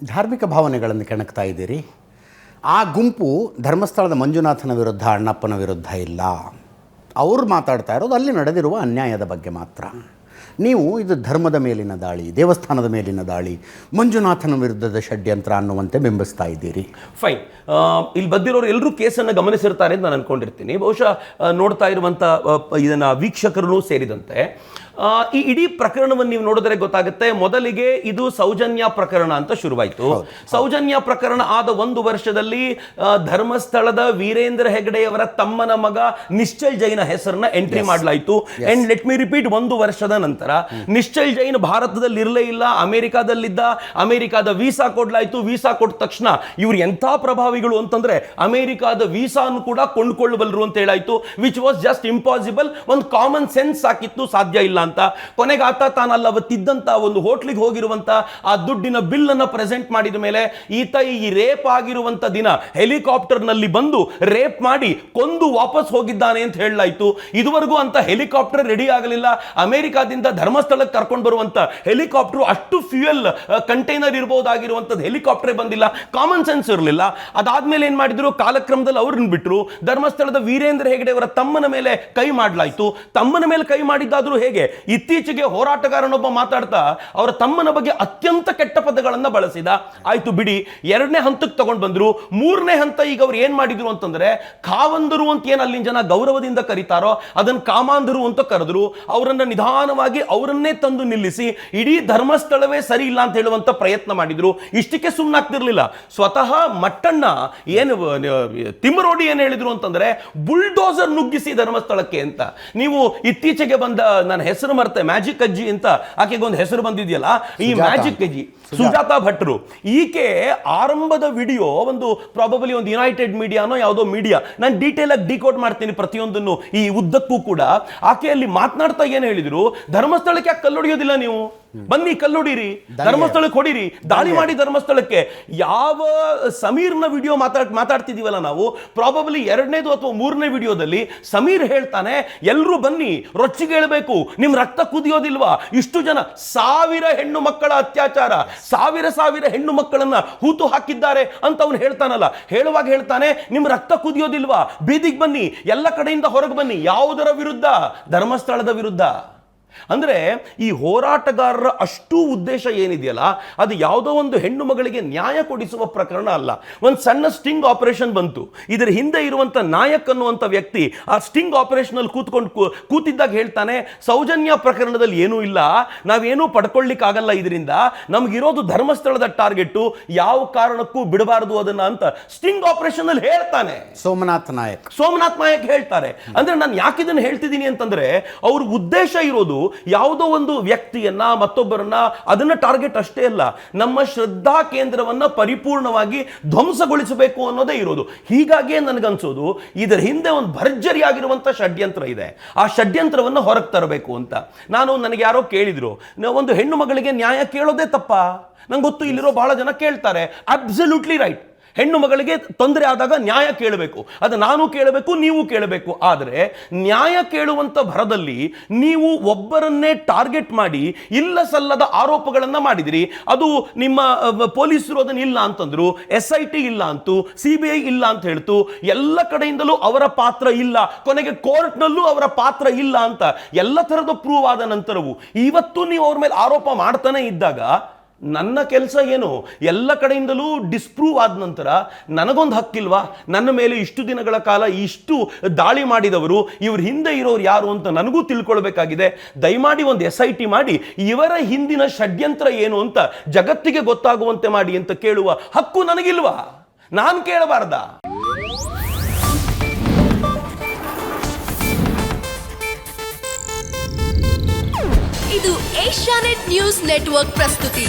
ಧಾರ್ಮಿಕ ಭಾವನೆಗಳನ್ನು ಕೆಣಕ್ತಾ ಇದ್ದೀರಿ. ಆ ಗುಂಪು ಧರ್ಮಸ್ಥಳದ ಮಂಜುನಾಥನ ವಿರುದ್ಧ, ಅಣ್ಣಪ್ಪನ ವಿರುದ್ಧ ಇಲ್ಲ. ಅವರು ಮಾತಾಡ್ತಾ ಇರೋದು ಅಲ್ಲಿ ನಡೆದಿರುವ ಅನ್ಯಾಯದ ಬಗ್ಗೆ ಮಾತ್ರ. ನೀವು ಇದು ಧರ್ಮದ ಮೇಲಿನ ದಾಳಿ, ದೇವಸ್ಥಾನದ ಮೇಲಿನ ದಾಳಿ, ಮಂಜುನಾಥನ ವಿರುದ್ಧದ ಷಡ್ಯಂತ್ರ ಅನ್ನುವಂತೆ ಬಿಂಬಿಸ್ತಾ ಇದ್ದೀರಿ. ಫೈನ್. ಇಲ್ಲಿ ಬಂದಿರೋರು ಎಲ್ಲರೂ ಕೇಸನ್ನು ಗಮನಿಸಿರ್ತಾರೆ ಅಂತ ನಾನು ಅನ್ಕೊಂಡಿರ್ತೀನಿ. ಬಹುಶಃ ನೋಡ್ತಾ ಇರುವಂಥ ಇದನ್ನು ವೀಕ್ಷಕರು ಸೇರಿದಂತೆ ಈ ಇಡೀ ಪ್ರಕರಣವನ್ನು ನೀವು ನೋಡಿದ್ರೆ ಗೊತ್ತಾಗುತ್ತೆ. ಮೊದಲಿಗೆ ಇದು ಸೌಜನ್ಯ ಪ್ರಕರಣ ಅಂತ ಶುರುವಾಯಿತು. ಸೌಜನ್ಯ ಪ್ರಕರಣ ಆದ 1 ವರ್ಷದಲ್ಲಿ ಧರ್ಮಸ್ಥಳದ ವೀರೇಂದ್ರ ಹೆಗಡೆಯವರ ತಮ್ಮನ ಮಗ ನಿಶ್ಚಲ್ ಜೈನ ಹೆಸರನ್ನ ಎಂಟ್ರಿ ಮಾಡಲಾಯಿತು. ಅಂಡ್ ಲೆಟ್ ಮಿ ರಿಪೀಟ್, 1 ವರ್ಷದ ನಂತರ ನಿಶ್ಚಲ್ ಜೈನ್ ಭಾರತದಲ್ಲಿ ಇರಲೇ ಇಲ್ಲ, ಅಮೆರಿಕಾದಲ್ಲಿದ್ದ. ಅಮೆರಿಕಾದ ವೀಸಾ ಕೊಡ್ಲಾಯ್ತು. ವೀಸಾ ಕೊಟ್ಟ ತಕ್ಷಣ ಇವ್ರು ಎಂಥ ಪ್ರಭಾವಿಗಳು ಅಂತಂದ್ರೆ ಅಮೆರಿಕಾದ ವೀಸಾನು ಕೂಡ ಕೊಂಡ್ಕೊಳ್ಳಬಲ್ಲರು ಅಂತ ಹೇಳಾಯ್ತು. Which was just impossible. ಒಂದು ಕಾಮನ್ ಸೆನ್ಸ್ ಸಾಕಿತ್ತು, ಸಾಧ್ಯ ಇಲ್ಲ ಅಂತ. ಕೊನೆಗೆ ಆತ ತಾನಲ್ಲ ಅವತ್ತಿದ್ದಂತ ಒಂದು ಹೋಟ್ಲಿಗೆ ಹೋಗಿರುವಂತ ಆ ದುಡ್ಡಿನ ಬಿಲ್ ಅನ್ನ ಪ್ರೆಸೆಂಟ್ ಮಾಡಿದ ಮೇಲೆ ಈತ ಈ ರೇಪ್ ಆಗಿರುವಂತ ದಿನ ಹೆಲಿಕಾಪ್ಟರ್ ನಲ್ಲಿ ಬಂದು ರೇಪ್ ಮಾಡಿ ಕೊಂದು ವಾಪಸ್ ಹೋಗಿದ್ದಾನೆ ಅಂತ ಹೇಳಲಾಯಿತು. ಇದುವರೆಗೂ ಅಂತ ಹೆಲಿಕಾಪ್ಟರ್ ರೆಡಿ ಆಗಲಿಲ್ಲ. ಅಮೆರಿಕಾದಿಂದ ಧರ್ಮಸ್ಥಳಕ್ಕೆ ಕರ್ಕೊಂಡು ಬರುವಂತ ಹೆಲಿಕಾಪ್ಟರ್ ಅಷ್ಟು ಫ್ಯೂಯಲ್ ಕಂಟೈನರ್ ಇರಬಹುದಾಗಿರುವಂತದ್ದು ಹೆಲಿಕಾಪ್ಟರ್ ಬಂದಿಲ್ಲ. ಕಾಮನ್ ಸೆನ್ಸ್ ಇರಲಿಲ್ಲ. ಅದಾದ್ಮೇಲೆ ಏನ್ ಮಾಡಿದ್ರು, ಕಾಲಕ್ರಮದಲ್ಲಿ ಅವ್ರನ್ನ ಬಿಟ್ಟರು. ಧರ್ಮಸ್ಥಳದ ವೀರೇಂದ್ರ ಹೆಗಡೆ ಅವರ ತಮ್ಮನ ಮೇಲೆ ಕೈ ಮಾಡಲಾಯಿತು. ತಮ್ಮನ ಮೇಲೆ ಕೈ ಮಾಡಿದ್ದಾದ್ರೂ ಹೇಗೆ, ಇತ್ತೀಚೆಗೆ ಹೋರಾಟಗಾರನೊಬ್ಬ ಮಾತಾಡ್ತಾ ಅವರ ತಮ್ಮನ ಬಗ್ಗೆ ಅತ್ಯಂತ ಕೆಟ್ಟ ಪದಗಳನ್ನ ಬಳಸಿದ. ಆಯ್ತು ಬಿಡಿ, 2ನೇ ಹಂತಕ್ಕೆ ತಗೊಂಡು ಬಂದ್ರು. 3ನೇ ಹಂತ ಈಗ ಅವ್ರು ಏನ್ ಮಾಡಿದ್ರು ಅಂತಂದ್ರೆ, ಕಾವಂದರು ಅಂತ ಏನ್ ಅಲ್ಲಿನ ಜನ ಗೌರವದಿಂದ ಕರೀತಾರೋ ಅದನ್ನ ಕಾಮಾಂಧರು ಅಂತ ಕರೆದ್ರು. ಅವರನ್ನ ನಿಧಾನವಾಗಿ ಅವರನ್ನೇ ತಂದು ನಿಲ್ಲಿಸಿ ಇಡೀ ಧರ್ಮಸ್ಥಳವೇ ಸರಿ ಇಲ್ಲ ಅಂತ ಹೇಳುವಂತ ಪ್ರಯತ್ನ ಮಾಡಿದ್ರು. ಇಷ್ಟಕ್ಕೆ ಸುಮ್ಮನಾಗ್ತಿರ್ಲಿಲ್ಲ. ಸ್ವತಃ ಮಟ್ಟಣ್ಣ ಏನು ತಿಮ್ಮರೋಡಿ ಏನ್ ಹೇಳಿದ್ರು ಅಂತಂದ್ರೆ, ಬುಲ್ಡೋಸರ್ ನುಗ್ಗಿಸಿ ಧರ್ಮಸ್ಥಳಕ್ಕೆ ಅಂತ. ನೀವು ಇತ್ತೀಚೆಗೆ ಬಂದ, ನನ್ನ ಹೆಸರು ಮರ್ತೆ, ಮ್ಯಾಜಿಕ್ ಅಜ್ಜಿ ಅಂತ ಆಕೆಗೆ ಒಂದು ಹೆಸರು ಬಂದಿದೆಯಲ್ಲ, ಈ ಮ್ಯಾಜಿಕ್ ಅಜ್ಜಿ ಸುಜಾತಾ ಭಟ್ರು. ಈಕೆ ಆರಂಭದ ವಿಡಿಯೋ ಒಂದು ಪ್ರಾಬಬಲಿ ಒಂದು ಯುನೈಟೆಡ್ ಮೀಡಿಯಾನೋ ಯಾವುದೋ ಮೀಡಿಯಾ, ನಾನು ಡೀಟೇಲ್ ಆಗಿ ಡಿಕೋಡ್ ಮಾಡ್ತೀನಿ ಪ್ರತಿಯೊಂದನ್ನು ಈ ಉದ್ದಕ್ಕೂ ಕೂಡ. ಆಕೆಯಲ್ಲಿ ಮಾತನಾಡ್ತಾ ಏನು ಹೇಳಿದ್ರು, ಧರ್ಮಸ್ಥಳಕ್ಕೆ ಯಾಕೆ ಕಲ್ಲೊಡೆಯೋದಿಲ್ಲ ನೀವು, ಬನ್ನಿ ಕಲ್ಲೊಡಿರಿ, ಧರ್ಮಸ್ಥಳಕ್ಕೆ ಹೊಡಿರಿ, ದಾಳಿ ಮಾಡಿ ಧರ್ಮಸ್ಥಳಕ್ಕೆ. ಯಾವ ಸಮೀರ್ನ ವಿಡಿಯೋ ಮಾತಾಡ್ತಿದೀವಲ್ಲ ನಾವು, ಪ್ರಾಬಬಲಿ 2ನೇದು ಅಥವಾ 3ನೇ ವಿಡಿಯೋದಲ್ಲಿ ಸಮೀರ್ ಹೇಳ್ತಾನೆ, ಎಲ್ಲರೂ ಬನ್ನಿ, ರೊಚ್ಚಿಗೆ ಹೇಳಬೇಕು, ನಿಮ್ ರಕ್ತ ಕುದಿಯೋದಿಲ್ವಾ, ಇಷ್ಟು ಜನ 1000 ಹೆಣ್ಣು ಮಕ್ಕಳ ಅತ್ಯಾಚಾರ, 1000 ಹೆಣ್ಣು ಮಕ್ಕಳನ್ನ ಹೂತು ಹಾಕಿದ್ದಾರೆ ಅಂತ ಅವನು ಹೇಳ್ತಾನಲ್ಲ. ಹೇಳುವಾಗ ಹೇಳ್ತಾನೆ, ನಿಮ್ ರಕ್ತ ಕುದಿಯೋದಿಲ್ವಾ, ಬೀದಿಗೆ ಬನ್ನಿ, ಎಲ್ಲ ಕಡೆಯಿಂದ ಹೊರಗೆ ಬನ್ನಿ. ಯಾವುದರ ವಿರುದ್ಧ? ಧರ್ಮಸ್ಥಳದ ವಿರುದ್ಧ. ಅಂದ್ರೆ ಈ ಹೋರಾಟಗಾರರ ಅಷ್ಟು ಉದ್ದೇಶ ಏನಿದೆಯಲ್ಲ, ಅದು ಯಾವುದೋ ಒಂದು ಹೆಣ್ಣು ಮಗಳಿಗೆ ನ್ಯಾಯ ಕೊಡಿಸುವ ಪ್ರಕರಣ ಅಲ್ಲ. ಒಂದು ಸಣ್ಣ ಸ್ಟಿಂಗ್ ಆಪರೇಷನ್ ಬಂತು. ಇದರ ಹಿಂದೆ ಇರುವಂತ ನಾಯಕ್ ಅನ್ನುವಂಥ ವ್ಯಕ್ತಿ ಆ ಸ್ಟಿಂಗ್ ಆಪರೇಷನ್ ಅಲ್ಲಿ ಕೂತಿದ್ದಾಗ ಹೇಳ್ತಾನೆ, ಸೌಜನ್ಯ ಪ್ರಕರಣದಲ್ಲಿ ಏನೂ ಇಲ್ಲ, ನಾವೇನೂ ಪಡ್ಕೊಳ್ಳಿಕ್ಕಾಗಲ್ಲ, ಇದರಿಂದ ನಮಗಿರೋದು ಧರ್ಮಸ್ಥಳದ ಟಾರ್ಗೆಟ್, ಯಾವ ಕಾರಣಕ್ಕೂ ಬಿಡಬಾರದು ಅದನ್ನ ಅಂತ ಸ್ಟಿಂಗ್ ಆಪರೇಷನ್ ಅಲ್ಲಿ ಹೇಳ್ತಾನೆ ಸೋಮನಾಥ್ ನಾಯಕ್ ಹೇಳ್ತಾರೆ. ಅಂದ್ರೆ ನಾನು ಯಾಕೆ ಇದನ್ನು ಹೇಳ್ತಿದ್ದೀನಿ ಅಂತಂದ್ರೆ, ಅವ್ರ ಉದ್ದೇಶ ಇರೋದು ಯಾವುದೋ ಒಂದು ವ್ಯಕ್ತಿಯನ್ನ, ಮತ್ತೊಬ್ಬರನ್ನ, ಅದನ್ನ ಟಾರ್ಗೆಟ್ ಅಷ್ಟೇ ಅಲ್ಲ, ನಮ್ಮ ಶ್ರದ್ಧಾ ಕೇಂದ್ರವನ್ನ ಪರಿಪೂರ್ಣವಾಗಿ ಧ್ವಂಸಗೊಳಿಸಬೇಕು ಅನ್ನೋದೇ ಇರೋದು. ಹೀಗಾಗಿ ನನಗನ್ಸೋದು ಇದರ ಹಿಂದೆ ಒಂದು ಭರ್ಜರಿಯಾಗಿರುವಂತ ಷಡ್ಯಂತ್ರ ಇದೆ. ಆ ಷಡ್ಯಂತ್ರವನ್ನು ಹೊರಗೆ ತರಬೇಕು ಅಂತ. ನನಗೆ ಯಾರೋ ಕೇಳಿದ್ರು, ಒಂದು ಹೆಣ್ಣು ಮಗಳಿಗೆ ನ್ಯಾಯ ಕೇಳೋದೇ ತಪ್ಪಾ? ನಂಗೆ ಗೊತ್ತು, ಇಲ್ಲಿರೋ ಬಹಳ ಜನ ಕೇಳ್ತಾರೆ. Absolutely right. ಹೆಣ್ಣು ಮಗಳಿಗೆ ತೊಂದರೆ ಆದಾಗ ನ್ಯಾಯ ಕೇಳಬೇಕು, ಅದು ನಾನು ಕೇಳಬೇಕು, ನೀವು ಕೇಳಬೇಕು. ಆದರೆ ನ್ಯಾಯ ಕೇಳುವಂತ ಭರದಲ್ಲಿ ನೀವು ಒಬ್ಬರನ್ನೇ ಟಾರ್ಗೆಟ್ ಮಾಡಿ ಇಲ್ಲ ಸಲ್ಲದ ಆರೋಪಗಳನ್ನು ಮಾಡಿದಿರಿ. ಅದು ನಿಮ್ಮ ಪೊಲೀಸರು ಅದನ್ನ ಇಲ್ಲ ಅಂತಂದ್ರು, SIT ಇಲ್ಲ ಅಂತು, CBI ಇಲ್ಲ ಅಂತ ಹೇಳ್ತು, ಎಲ್ಲ ಕಡೆಯಿಂದಲೂ ಅವರ ಪಾತ್ರ ಇಲ್ಲ, ಕೊನೆಗೆ ಕೋರ್ಟ್ನಲ್ಲೂ ಅವರ ಪಾತ್ರ ಇಲ್ಲ ಅಂತ ಎಲ್ಲ ತರದ ಪ್ರೂವ್ ಆದ ನಂತರವೂ ಇವತ್ತು ನೀವು ಅವ್ರ ಮೇಲೆ ಆರೋಪ ಮಾಡ್ತಾನೆ ಇದ್ದಾಗ ನನ್ನ ಕೆಲಸ ಏನು? ಎಲ್ಲ ಕಡೆಯಿಂದಲೂ ಡಿಸ್ಪ್ರೂವ್ ಆದ ನಂತರ ನನಗೊಂದು ಹಕ್ಕಿಲ್ವಾ? ನನ್ನ ಮೇಲೆ ಇಷ್ಟು ದಿನಗಳ ಕಾಲ ಇಷ್ಟು ದಾಳಿ ಮಾಡಿದವರು, ಇವ್ರ ಹಿಂದೆ ಇರೋರು ಯಾರು ಅಂತ ನನಗೂ ತಿಳ್ಕೊಳ್ಬೇಕಾಗಿದೆ. ದಯಮಾಡಿ ಒಂದು SIT ಮಾಡಿ ಇವರ ಹಿಂದಿನ ಷಡ್ಯಂತ್ರ ಏನು ಅಂತ ಜಗತ್ತಿಗೆ ಗೊತ್ತಾಗುವಂತೆ ಮಾಡಿ ಅಂತ ಕೇಳುವ ಹಕ್ಕು ನನಗಿಲ್ವಾ? ನಾನು ಕೇಳಬಾರ್ದಾ? ಇದು ಏಷ್ಯಾನೆಟ್ ನ್ಯೂಸ್ ನೆಟ್ವರ್ಕ್ ಪ್ರಸ್ತುತಿ.